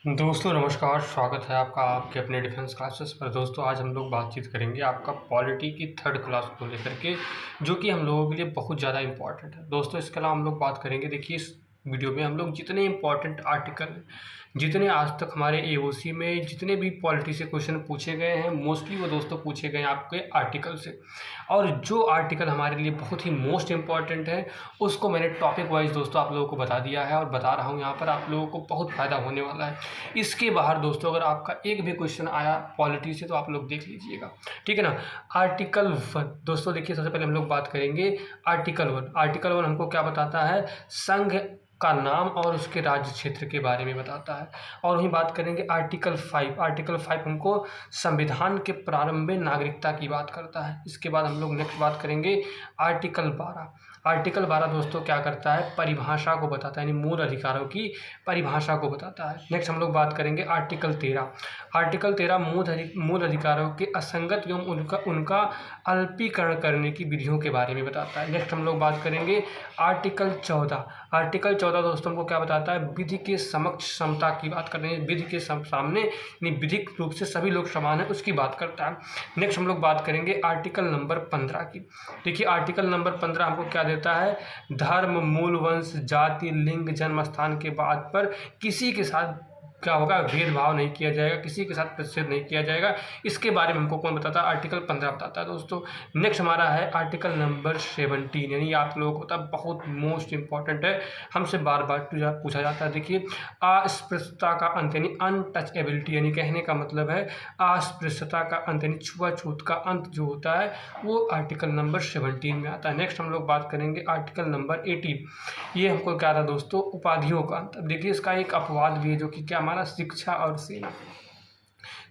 दोस्तों नमस्कार, स्वागत है आपका आपके अपने डिफेंस क्लासेस पर। दोस्तों आज हम लोग बातचीत करेंगे आपका पॉलिटी की थर्ड क्लास को लेकर के, जो कि हम लोगों के लिए बहुत ज़्यादा इम्पॉर्टेंट है। दोस्तों इसके अलावा हम लोग बात करेंगे, देखिए इस वीडियो में हम लोग जितने इम्पॉर्टेंट आर्टिकल हैं, जितने आज तक हमारे एओसी में जितने भी पॉलिटी से क्वेश्चन पूछे गए हैं, मोस्टली वो दोस्तों पूछे गए हैं आपके आर्टिकल से। और जो आर्टिकल हमारे लिए बहुत ही मोस्ट इम्पॉर्टेंट है उसको मैंने टॉपिक वाइज दोस्तों आप लोगों को बता दिया है और बता रहा हूँ यहाँ पर, आप लोगों को बहुत फ़ायदा होने वाला है। इसके बाहर दोस्तों अगर आपका एक भी क्वेश्चन आया पॉलिटी से तो आप लोग देख लीजिएगा, ठीक है ना। आर्टिकल 1 दोस्तों देखिए, सबसे पहले हम लोग बात करेंगे आर्टिकल 1। आर्टिकल 1 हमको क्या बताता है? संघ का नाम और उसके राज्य क्षेत्र के बारे में बताता है। और वहीं बात करेंगे आर्टिकल 5। आर्टिकल 5 हमको संविधान के प्रारंभ में नागरिकता की बात करता है। इसके बाद हम लोग नेक्स्ट बात करेंगे आर्टिकल 12। आर्टिकल 12 दोस्तों क्या करता है? परिभाषा को बताता है, यानी मूल अधिकारों की परिभाषा को बताता है। नेक्स्ट हम लोग बात करेंगे आर्टिकल 13। आर्टिकल 13 मूल अधिकारों के असंगत एवं उनका अल्पीकरण करने की विधियों के बारे में बताता है। नेक्स्ट हम लोग बात करेंगे आर्टिकल 14। आर्टिकल 14 दोस्तों को क्या बताता है? विधि के समक्ष समता की बात करते हैं, विधि के सामने यानी विधिक रूप से सभी लोग समान हैं उसकी बात करता है। नेक्स्ट हम लोग बात करेंगे आर्टिकल नंबर 15 की। देखिए आर्टिकल नंबर 15 हमको क्या देता है? धर्म, मूल, वंश, जाति, लिंग, जन्म स्थान के बाद पर किसी के साथ क्या होगा? भेदभाव नहीं किया जाएगा, किसी के साथ प्रतिषेध नहीं किया जाएगा। इसके बारे में हमको कौन बताता है? आर्टिकल 15 बताता है दोस्तों। नेक्स्ट हमारा है आर्टिकल नंबर 17, यानी आप लोगों को पता बहुत मोस्ट इंपॉर्टेंट है, हमसे बार बार पूछा जाता है। देखिए अस्पृश्यता का अंत यानी अनटचेबिलिटी, यानी कहने का मतलब है अस्पृश्यता का अंत यानी छुआछूत का अंत जो होता है वो आर्टिकल नंबर 17 में आता है। नेक्स्ट हम लोग बात करेंगे आर्टिकल नंबर 18। ये हमको क्या था दोस्तों? उपाधियों का अंत। अब देखिए इसका एक अपवाद भी है जो कि क्या हमारा शिक्षा और सेना।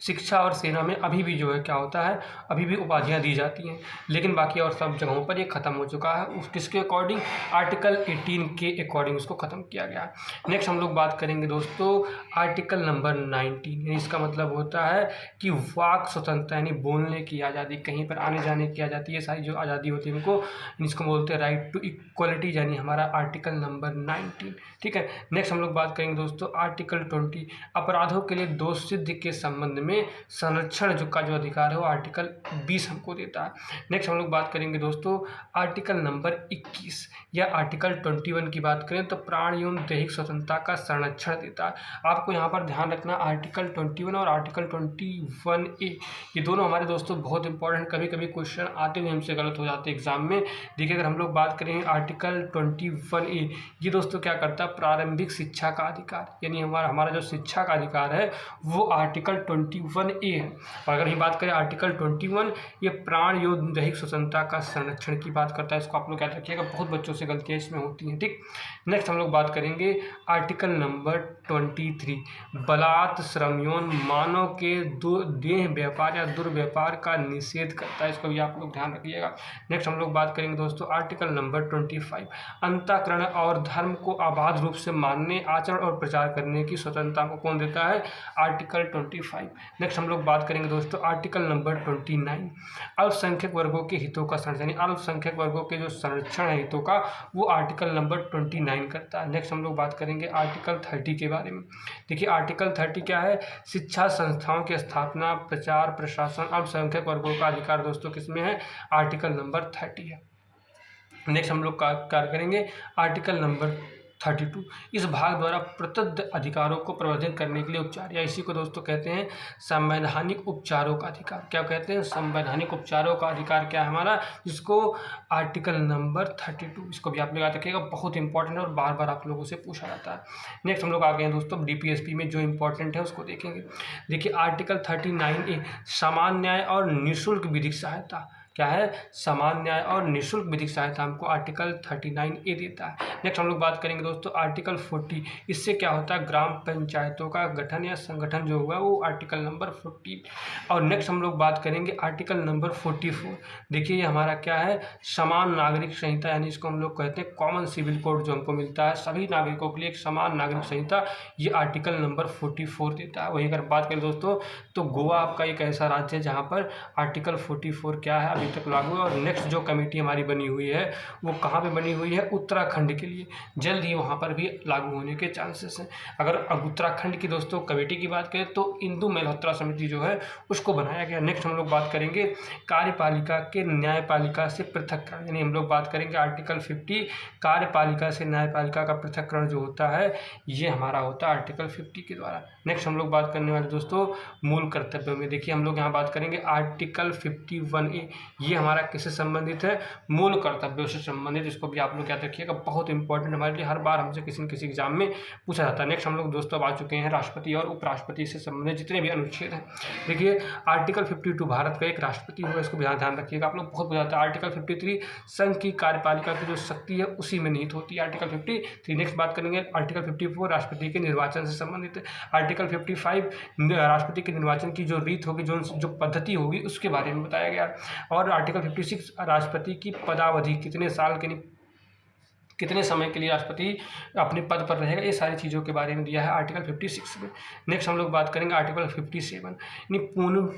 शिक्षा और सेना में अभी भी जो है क्या होता है? अभी भी उपाधियां दी जाती हैं, लेकिन बाकी और सब जगहों पर ये खत्म हो चुका है। उस किसके अकॉर्डिंग? आर्टिकल 18 के अकॉर्डिंग उसको खत्म किया गया है। नेक्स्ट हम लोग बात करेंगे दोस्तों आर्टिकल नंबर 19। इसका मतलब होता है कि वाक स्वतंत्रता यानी बोलने की आज़ादी, कहीं पर आने जाने की आज़ादी, ये सारी जो आज़ादी होती है इनको इसको बोलते हैं राइट टू इक्वलिटी, यानी हमारा आर्टिकल नंबर 19, ठीक है। नेक्स्ट हम लोग बात करेंगे दोस्तों आर्टिकल 20। अपराधों के लिए दोष सिद्धि के संबंध में संरक्षण का जो अधिकार है वो आर्टिकल 20 हमको देता है। नेक्स्ट हम लोग बात करेंगे दोस्तों आर्टिकल नंबर 21 या आर्टिकल 21 की बात करें तो प्राण एवं दैहिक स्वतंत्रता का संरक्षण देता है। आपको यहाँ पर ध्यान रखना आर्टिकल 21 और आर्टिकल 21A ये दोनों हमारे दोस्तों बहुत इंपॉर्टेंट, कभी कभी क्वेश्चन आते हुए हमसे गलत हो जाते हैं एग्जाम में। देखिए अगर हम लोग बात करें आर्टिकल 21A, ये दोस्तों क्या करता है? प्रारंभिक शिक्षा का अधिकार, यानी हमारा जो शिक्षा का अधिकार है वो आर्टिकल 21A है। और अगर हम बात करें आर्टिकल 21, ये प्राण एवं दैहिक स्वतंत्रता का संरक्षण की बात करता है। इसको आप लोग याद रखिएगा, बहुत बच्चों से गलतियाँ इसमें होती हैं, ठीक। नेक्स्ट हम लोग बात करेंगे आर्टिकल नंबर 23। बलात्, श्रम यौन, मानव के देह व्यापार या दुर्व्यापार का निषेध करता है, इसको भी आप लोग ध्यान रखिएगा। नेक्स्ट हम लोग बात करेंगे दोस्तों आर्टिकल नंबर 25। अंतःकरण और धर्म को अबाध रूप से मानने, आचरण और प्रचार करने की स्वतंत्रता को कौन देता है? आर्टिकल 25। नेक्स्ट हम लोग बात करेंगे दोस्तों आर्टिकल नंबर 29। अल्पसंख्यक वर्गों के हितों का संरक्षण, यानी अल्पसंख्यक वर्गों के जो संरक्षण है हितों का वो आर्टिकल नंबर 29 करता है। नेक्स्ट हम लोग बात करेंगे आर्टिकल 30 के बारे में। देखिए आर्टिकल 30 क्या है? शिक्षा संस्थाओं की स्थापना, प्रचार, प्रशासन, अल्पसंख्यक वर्गों का अधिकार दोस्तों किसमें है? आर्टिकल नंबर 30 है। नेक्स्ट हम लोग कार्य करेंगे आर्टिकल नंबर 32। इस भाग द्वारा प्रदत्त अधिकारों को प्रवर्धित करने के लिए उपचार, या इसी को दोस्तों कहते हैं संवैधानिक उपचारों का अधिकार। क्या कहते हैं? संवैधानिक उपचारों का अधिकार क्या है हमारा? जिसको आर्टिकल नंबर 32, इसको भी आप लोग याद रखिएगा, बहुत इंपॉर्टेंट है और बार बार आप लोगों से पूछा जाता है। नेक्स्ट हम लोग आ गए हैं दोस्तों DPSP में जो इंपॉर्टेंट है उसको देखेंगे। देखिए आर्टिकल 39A समान न्याय और निःशुल्क विधिक सहायता, क्या है? समान न्याय और निःशुल्क विधिक सहायता हमको आर्टिकल 39A देता है। नेक्स्ट हम लोग बात करेंगे दोस्तों आर्टिकल 40। इससे क्या होता है? ग्राम पंचायतों का गठन या संगठन जो हुआ वो आर्टिकल नंबर 40। और नेक्स्ट हम लोग बात करेंगे आर्टिकल नंबर 44। देखिए ये हमारा क्या है? समान नागरिक संहिता, यानी इसको हम लोग कहते हैं कॉमन सिविल कोड जो हमको मिलता है सभी नागरिकों के लिए एक समान नागरिक संहिता, ये आर्टिकल नंबर 44 देता है। वहीं अगर बात करें दोस्तों तो गोवा आपका एक ऐसा राज्य है जहाँ पर आर्टिकल 44 क्या है? अभी तक लागू है। और नेक्स्ट जो कमेटी हमारी बनी हुई है वो कहाँ पे बनी हुई है, उत्तराखंड के लिए। जल्द ही वहाँ पर भी लागू होने के चांसेस हैं। अगर अब उत्तराखंड की दोस्तों कमेटी की बात करें तो इंदु मल्होत्रा समिति जो है उसको बनाया गया। नेक्स्ट हम लोग बात करेंगे कार्यपालिका के न्यायपालिका से पृथककरण, यानी हम लोग बात करेंगे आर्टिकल 50 कार्यपालिका से न्यायपालिका का पृथककरण जो होता है ये हमारा होता है आर्टिकल 50 के द्वारा। नेक्स्ट हम लोग बात करने वाले दोस्तों मूल कर्तव्यों में। देखिए हम लोग यहाँ बात करेंगे आर्टिकल 51A, ये हमारा किससे संबंधित है, मूल कर्तव्यों से संबंधित। इसको भी आप लोग याद रखिएगा, बहुत इंपॉर्टेंट हमारे लिए, हर बार हमसे किसी न किसी एग्जाम में पूछा जाता है। नेक्स्ट हम लोग दोस्तों अब आ चुके हैं राष्ट्रपति और उपराष्ट्रपति से संबंधित जितने भी अनुच्छेद हैं। देखिए आर्टिकल 52 भारत का एक राष्ट्रपति होगा, इसको भी ध्यान रखिएगा आप लोग, बहुत बुझाता है। आर्टिकल 53 संघ की कार्यपालिका की जो शक्ति है उसी में निहित होती है, आर्टिकल 53। नेक्स्ट बात करेंगे आर्टिकल 54 राष्ट्रपति के निर्वाचन से संबंधित है। आर्टिकल 55 राष्ट्रपति के निर्वाचन की जो रीत होगी, जो पद्धति होगी उसके बारे में बताया गया। और आर्टिकल 56 राष्ट्रपति की पदावधि कितने साल के कितने समय के लिए राष्ट्रपति अपने पद पर रहेगा, ये सारी चीज़ों के बारे में दिया है आर्टिकल 56 में। नेक्स्ट हम लोग बात करेंगे आर्टिकल 57, यानी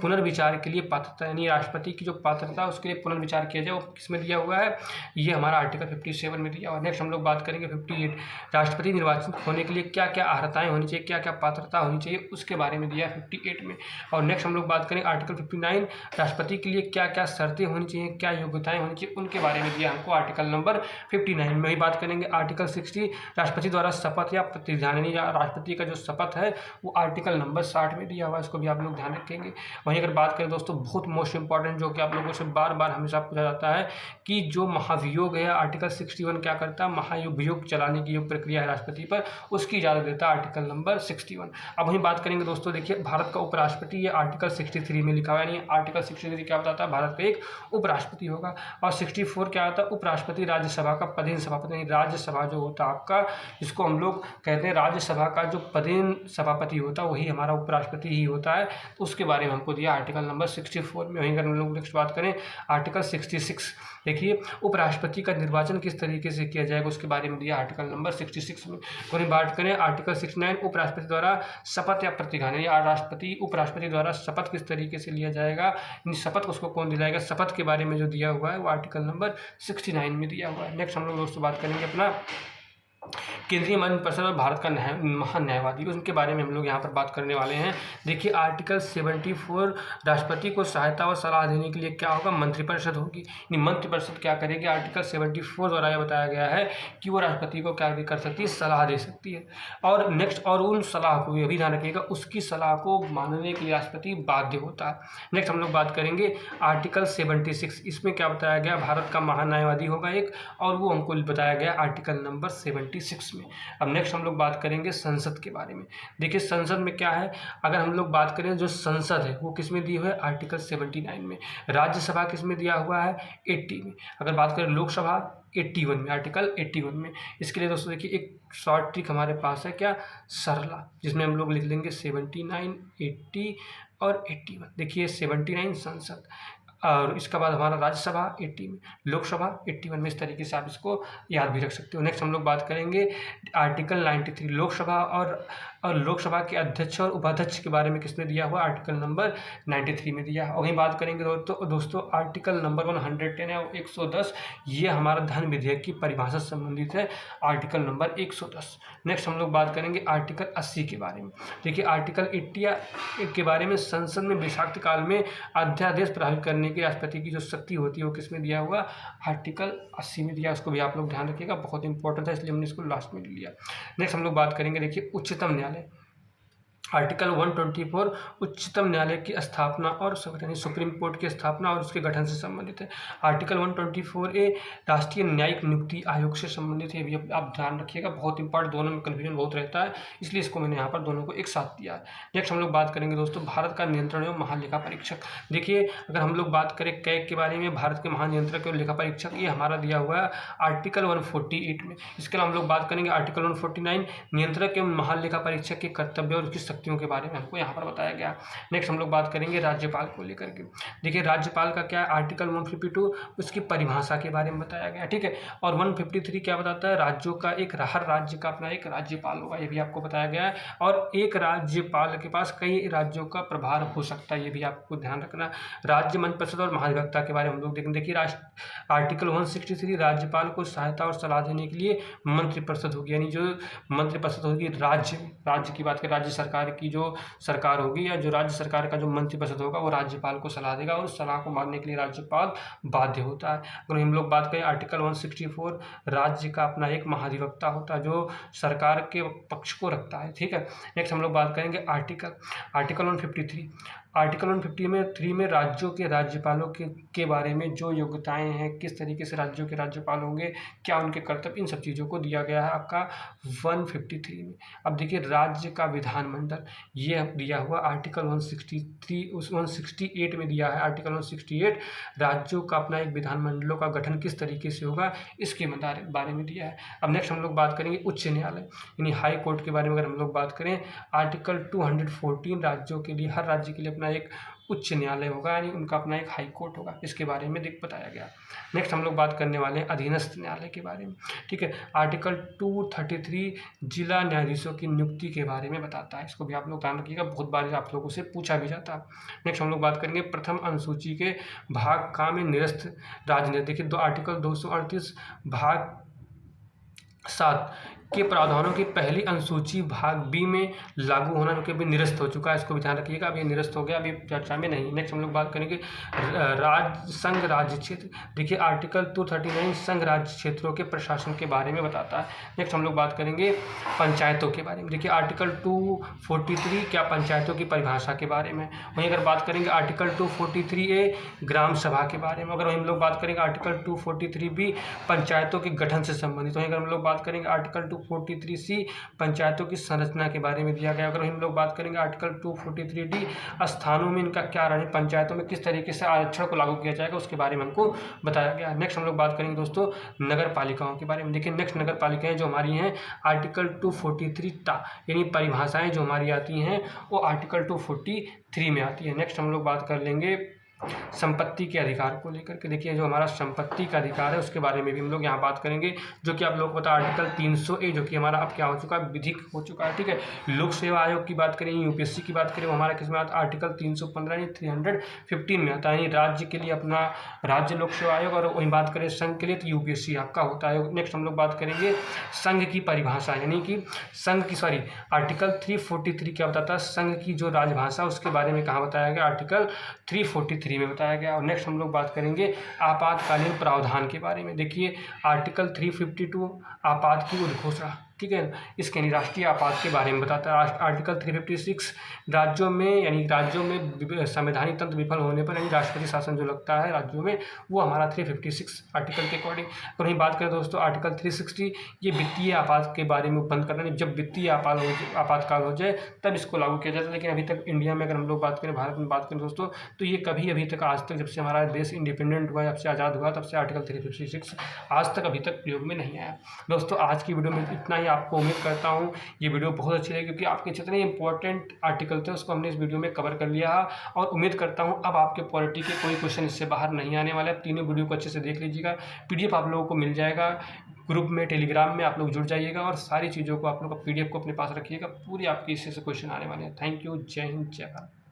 पुनर्विचार के लिए पात्रता, यानी राष्ट्रपति की जो पात्रता है उसके लिए पुनर्विचार किया जाए वो किसमें दिया हुआ है, ये हमारा आर्टिकल 57 में दिया हुआ है। नेक्स्ट हम लोग बात करेंगे 58 राष्ट्रपति निर्वाचित होने के लिए क्या क्या अर्हताएँ होनी चाहिए, क्या क्या पात्रता होनी चाहिए, उसके बारे में दिया है 58 में। और नेक्स्ट हम लोग बात करेंगे आर्टिकल 59 राष्ट्रपति के लिए क्या क्या शर्तें होनी चाहिए, क्या योग्यताएँ होनी चाहिए, उनके बारे में दिया हमको आर्टिकल नंबर 59 में। ही बात करेंगे आर्टिकल 60 राष्ट्रपति द्वारा शपथ या प्रतिज्ञान, यानी राष्ट्रपति का जो शपथ है वो आर्टिकल नंबर 60 में दिया हुआ है, इसको भी आप लोग ध्यान रखेंगे। वहीं अगर बात करें दोस्तों बहुत मोस्ट इंपॉर्टेंट जो कि आप लोगों से बार बार हमेशा पूछा जाता है कि जो महाभियोग है आर्टिकल 61 क्या करता है, महाभियोग चलाने की जो प्रक्रिया है राष्ट्रपति पर उसकी इजाजत देता है आर्टिकल नंबर 61। अब वहीं बात करेंगे दोस्तों, देखिए भारत का उपराष्ट्रपति ये आर्टिकल 63 में लिखा हुआ है, यानी आर्टिकल 63 क्या बताता है, भारत का एक उपराष्ट्रपति होगा। और 64 क्या आता है, उपराष्ट्रपति राज्यसभा का पदेन सभापति, यानी राज्यसभा जो होता है आपका, जिसको हम लोग कहते हैं राज्यसभा का जो पदेन सभापति होता है वही हमारा उपराष्ट्रपति ही होता है, तो उसके बारे में हमको दिया आर्टिकल नंबर 64 में। वहीं अगर हम लोग नेक्स्ट बात करें आर्टिकल 66, देखिए उपराष्ट्रपति का निर्वाचन किस तरीके से किया जाएगा उसके बारे में दिया आर्टिकल नंबर 66 में। वहीं बात करें आर्टिकल 69 उपराष्ट्रपति द्वारा शपथ या प्रतिज्ञान, राष्ट्रपति उपराष्ट्रपति द्वारा शपथ किस तरीके से लिया जाएगा, शपथ उसको कौन दिलाएगा, शपथ के बारे में जो दिया हुआ है वो आर्टिकल नंबर 69 में दिया हुआ है। नेक्स्ट हम लोग दोस्तों बात करेंगे अपना केंद्रीय मंत्रिपरिषद और भारत का महान न्यायवादी, उनके बारे में हम लोग यहाँ पर बात करने वाले हैं। देखिए आर्टिकल 74 राष्ट्रपति को सहायता और सलाह देने के लिए क्या होगा, मंत्रिपरिषद होगी। मंत्रिपरिषद क्या करेगी, आर्टिकल 74 द्वारा यह बताया गया है कि वो राष्ट्रपति को क्या कर सकती है, सलाह दे सकती है। और नेक्स्ट और उन सलाह को यह भी ध्यान रखिएगा उसकी सलाह को मानने के लिए राष्ट्रपति बाध्य होता है। नेक्स्ट हम लोग बात करेंगे आर्टिकल 76, इसमें क्या बताया गया, भारत का महान न्यायवादी होगा एक, और वो हमको बताया गया आर्टिकल नंबर 76 में। अब नेक्स्ट हम लोग बात करेंगे संसद के बारे में। देखिए संसद में क्या है, अगर हम लोग बात करें जो संसद है वो किस में दी हुई है, आर्टिकल 79 में। राज्यसभा किस में दिया हुआ है, 80 में। अगर बात करें लोकसभा 81 में, आर्टिकल 81 में। इसके लिए दोस्तों देखिए एक शॉर्ट ट्रिक हमारे पास है क्या, सरला, जिसमें हम लोग लिख लेंगे 79, 80 और 81। देखिए 79 संसद, और इसके बाद हमारा राज्यसभा 80 में, लोकसभा 81 में। इस तरीके से आप इसको याद भी रख सकते हो। नेक्स्ट हम लोग बात करेंगे आर्टिकल 93 लोकसभा और लोकसभा के अध्यक्ष और उपाध्यक्ष के बारे में किसने दिया हुआ, आर्टिकल नंबर 93 में दिया है। वहीं बात करेंगे दोस्तों आर्टिकल नंबर 110 या 110, ये हमारा धन विधेयक की परिभाषा से संबंधित है, आर्टिकल नंबर 110। नेक्स्ट हम लोग बात करेंगे आर्टिकल 80 के बारे में। देखिए आर्टिकल 80 के बारे में, संसद में बैसाख काल में अध्यादेश प्रभावित करने की राष्ट्रपति की जो शक्ति होती है वो किसमें दिया हुआ, आर्टिकल 80 में दिया। उसको भी आप लोग ध्यान रखिएगा, बहुत इंपॉर्टेंट है इसलिए हमने इसको लास्ट में लिया। नेक्स्ट हम लोग बात करेंगे, देखिए उच्चतम न्यायालय, आर्टिकल 124 उच्चतम न्यायालय की स्थापना और यानी सुप्रीम कोर्ट की स्थापना और उसके गठन से संबंधित है। आर्टिकल 124A राष्ट्रीय न्यायिक नियुक्ति आयोग से संबंधित है, भी आप ध्यान रखिएगा, बहुत इंपॉर्टेंट, दोनों में कन्फ्यूजन बहुत रहता है इसलिए इसको मैंने यहाँ पर दोनों को एक साथ दिया है। नेक्स्ट हम लोग बात करेंगे दोस्तों भारत का नियंत्रण एवं महालेखा परीक्षक। देखिए अगर हम लोग बात करें कैग के बारे में, भारत के महानियंत्रक और लेखा परीक्षक, ये हमारा दिया हुआ है आर्टिकल 148 में। इसके अलावा हम लोग बात करेंगे आर्टिकल 149 नियंत्रक एवं महालेखा परीक्षक के कर्तव्य और उसकी शक्तियों के बारे में हमको यहाँ पर बताया गया। नेक्स्ट हम लोग बात करेंगे राज्यपाल को लेकर के। देखिए राज्यपाल का क्या है, आर्टिकल 152 उसकी परिभाषा के बारे में बताया गया, ठीक है। और 153 क्या बताता है, राज्यों का एक, हर राज्य का अपना एक राज्यपाल होगा, ये भी आपको बताया गया है। और एक राज्यपाल के पास कई राज्यों का प्रभार हो सकता है, ये भी आपको ध्यान रखना। राज्य मंत्रिपरिषद और महाधिवक्ता के बारे में हम लोग देखें। देखिए आर्टिकल 163 राज्यपाल को सहायता और सलाह देने के लिए मंत्रिपरिषद होगी, यानी जो मंत्रिपरिषद होगी राज्य की बात करें, राज्य सरकार की जो सरकार होगी या जो राज्य सरकार का जो मंत्रिपरिषद होगा वो राज्यपाल को सलाह देगा और उस सलाह को मानने के लिए राज्यपाल बाध्य होता है। अगर हम लोग बात करें आर्टिकल 164, राज्य का अपना एक महाधिवक्ता होता है जो सरकार के पक्ष को रखता है, ठीक है। नेक्स्ट हम लोग बात करेंगे आर्टिकल 153। आर्टिकल 153 में राज्यों के राज्यपालों के बारे में जो योग्यताएं हैं, किस तरीके से राज्यों के राज्यपाल होंगे, क्या उनके कर्तव्य, इन सब चीज़ों को दिया गया है आपका 153 में। अब देखिए राज्य का विधानमंडल, ये दिया हुआ आर्टिकल 168 में दिया है। आर्टिकल 168 राज्यों का अपना एक विधानमंडलों का गठन किस तरीके से होगा इसके बारे में दिया है। अब नेक्स्ट हम लोग बात करेंगे उच्च न्यायालय यानी हाई कोर्ट के बारे में। अगर हम लोग बात करें आर्टिकल 214, राज्यों के लिए, हर राज्य के लिए अपना एक उच्च न्यायालय होगा, यानी उनका अपना एक हाई कोर्ट होगा, इसके बारे में बताया गया। नेक्स्ट हम लोग बात करने वाले हैं अधीनस्थ न्यायालय के बारे में, ठीक है। आर्टिकल 233 जिला न्यायाधीशों की नियुक्ति के बारे में बताता है, इसको भी आप लोग ध्यान रखिएगा, बहुत बार आप लोगों से पूछा भी जाता है। नेक्स्ट हम लोग बात करेंगे प्रथम अनुसूची के भाग का में निरस्त राजनीति। देखिए आर्टिकल 238 भाग 7 के प्रावधानों की पहली अनुसूची भाग बी में लागू होना, जो कि अभी निरस्त हो चुका है, इसको भी ध्यान रखिएगा, अभी निरस्त हो गया, अभी चर्चा में नहीं। नेक्स्ट हम लोग बात करेंगे संघ राज्य क्षेत्र। देखिए आर्टिकल 239 संघ राज्य क्षेत्रों के प्रशासन के बारे में बताता है। नेक्स्ट हम लोग बात करेंगे पंचायतों के बारे में। देखिए आर्टिकल 243 क्या पंचायतों की परिभाषा के बारे में। वहीं अगर बात करेंगे आर्टिकल 243A ग्राम सभा के बारे में। अगर हम लोग बात करेंगे आर्टिकल 243B पंचायतों के गठन से संबंधित। वहीं अगर हम लोग बात करेंगे आर्टिकल 243C पंचायतों की संरचना के बारे में दिया गया। अगर हम लोग बात करेंगे आर्टिकल 243D स्थानों में इनका क्या रहे, पंचायतों में किस तरीके से आरक्षण को लागू किया जाएगा उसके बारे में हमको बताया गया। नेक्स्ट हम लोग बात करेंगे दोस्तों नगर पालिकाओं के बारे में। देखिए नेक्स्ट नगर पालिकाएं जो हमारी हैं आर्टिकल 243 यानी परिभाषाएं जो हमारी आती हैं वो आर्टिकल 243 में आती है। नेक्स्ट हम लोग बात कर लेंगे संपत्ति के अधिकार को लेकर के। देखिए जो हमारा संपत्ति का अधिकार है उसके बारे में भी हम लोग यहाँ बात करेंगे, जो कि आप लोग को पता आर्टिकल 300A जो कि हमारा अब क्या हो चुका है, विधिक हो चुका है, ठीक है। लोक सेवा आयोग की बात करें, यूपीएससी की बात करें, वो हमारा किस में आता है, आर्टिकल 315 यानी 315 में आता है, यानी राज्य के लिए अपना राज्य लोक सेवा आयोग, और वहीं बात करें संघ के लिए तो यूपीएससी आपका होता है। नेक्स्ट हम लोग बात करेंगे संघ की परिभाषा, यानी कि संघ की आर्टिकल 343 क्या बताता है, संघ की जो राजभाषा उसके बारे में कहाँ बताया गया, आर्टिकल 343 में बताया गया। और नेक्स्ट हम लोग बात करेंगे आपातकालीन प्रावधान के बारे में। देखिए आर्टिकल 352 आपात की उद्घोषणा, ठीक है, इसके राष्ट्रीय आपात के बारे में बताता है। आर्टिकल 356 राज्यों में, यानी राज्यों में संवैधानिक तंत्र विफल होने पर यानी राष्ट्रपति शासन जो लगता है राज्यों में, वो हमारा 356 आर्टिकल के अकॉर्डिंग। और वहीं बात करें दोस्तों आर्टिकल 360 ये वित्तीय आपात के बारे में बंद करना, जब वित्तीय आपातकाल हो जाए तब इसको लागू किया जाता है। लेकिन अभी तक इंडिया में अगर हम लोग बात करें, भारत में बात करें दोस्तों, तो ये कभी अभी तक आज तक जब से हमारा देश इंडिपेंडेंट हुआ, जब से आज़ाद हुआ, तब से आर्टिकल 356 आज तक अभी तक प्रयोग में नहीं आया। दोस्तों आज की वीडियो में इतना ही। आपको उम्मीद करता हूँ ये वीडियो बहुत अच्छी लगी, क्योंकि आपके जितने इंपॉर्टेंट आर्टिकल थे उसको हमने इस वीडियो में कवर कर लिया है। और उम्मीद करता हूँ अब आपके पॉलिटी के कोई क्वेश्चन इससे बाहर नहीं आने वाले। तीनों वीडियो को अच्छे से देख लीजिएगा, पीडीएफ आप लोगों को मिल जाएगा ग्रुप में, टेलीग्राम में आप लोग जुड़ जाइएगा और सारी चीज़ों को आप लोग पीडीएफ को अपने पास रखिएगा, पूरी आपकी इससे क्वेश्चन आने वाले हैं। थैंक यू, जय हिंद, जय भारत।